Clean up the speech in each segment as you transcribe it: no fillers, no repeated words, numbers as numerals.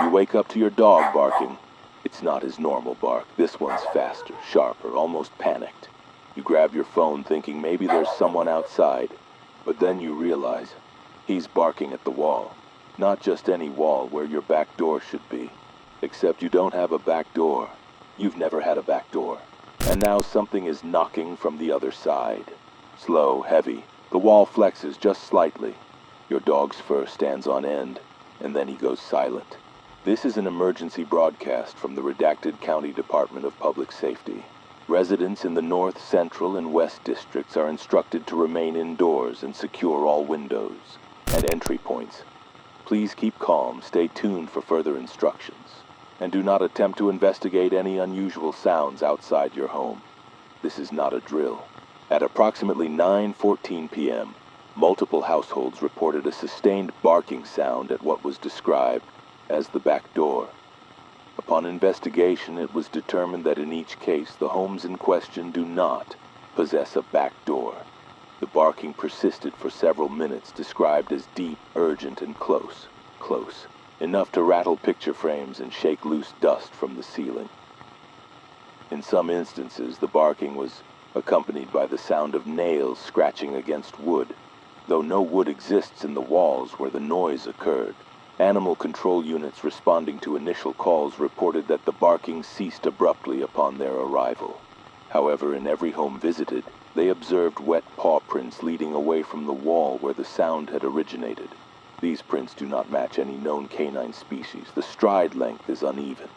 You wake up to your dog barking. It's not his normal bark. This one's faster, sharper, almost panicked. You grab your phone thinking maybe there's someone outside, but then you realize he's barking at the wall. Not just any wall where your back door should be. Except you don't have a back door. You've never had a back door. And now something is knocking from the other side. Slow, heavy. The wall flexes just slightly. Your dog's fur stands on end, and then he goes silent. This is an emergency broadcast from the redacted County Department of Public Safety. Residents in the North, Central, and West districts are instructed to remain indoors and secure all windows and entry points. Please keep calm, stay tuned for further instructions, and do not attempt to investigate any unusual sounds outside your home. This is not a drill. At approximately 9:14 p.m., multiple households reported a sustained barking sound at what was described as the back door. Upon investigation, it was determined that in each case, the homes in question do not possess a back door. The barking persisted for several minutes, described as deep, urgent, and close, enough to rattle picture frames and shake loose dust from the ceiling. In some instances, the barking was accompanied by the sound of nails scratching against wood, though no wood exists in the walls where the noise occurred. Animal control units responding to initial calls reported that the barking ceased abruptly upon their arrival. However, in every home visited, they observed wet paw prints leading away from the wall where the sound had originated. These prints do not match any known canine species. The stride length is uneven.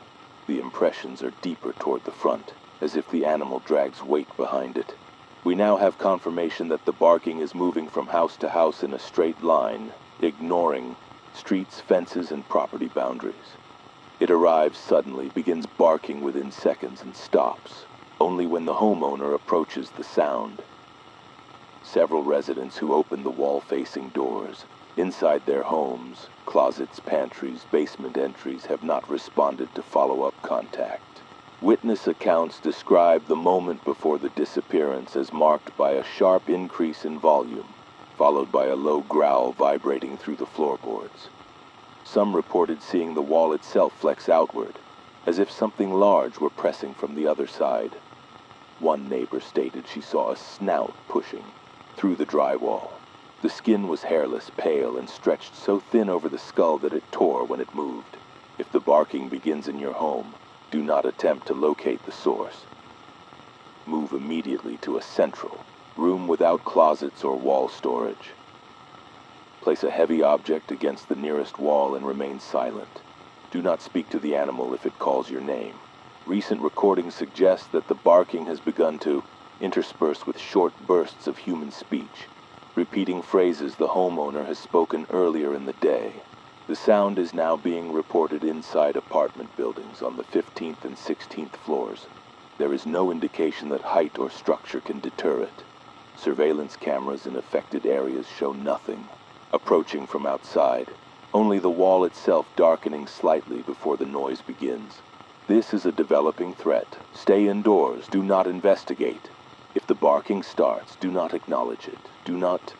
The impressions are deeper toward the front, as if the animal drags weight behind it. We now have confirmation that the barking is moving from house to house in a straight line, ignoring streets, fences, and property boundaries. It arrives suddenly, begins barking within seconds, and stops only when the homeowner approaches the sound. Several residents who opened the wall-facing doors inside their homes, closets, pantries, basement entries, have not responded to follow-up contact. Witness accounts describe the moment before the disappearance as marked by a sharp increase in volume, followed by a low growl vibrating through the floorboards. Some reported seeing the wall itself flex outward, as if something large were pressing from the other side. One neighbor stated she saw a snout pushing through the drywall. The skin was hairless, pale, and stretched so thin over the skull that it tore when it moved. If the barking begins in your home, do not attempt to locate the source. Move immediately to a central room without closets or wall storage. Place a heavy object against the nearest wall and remain silent. Do not speak to the animal if it calls your name. Recent recordings suggest that the barking has begun to intersperse with short bursts of human speech, repeating phrases the homeowner has spoken earlier in the day. The sound is now being reported inside apartment buildings on the 15th and 16th floors. There is no indication that height or structure can deter it. Surveillance cameras in affected areas show nothing approaching from outside, only the wall itself darkening slightly before the noise begins. This is a developing threat. Stay indoors, do not investigate. If the barking starts, do not acknowledge it. Do not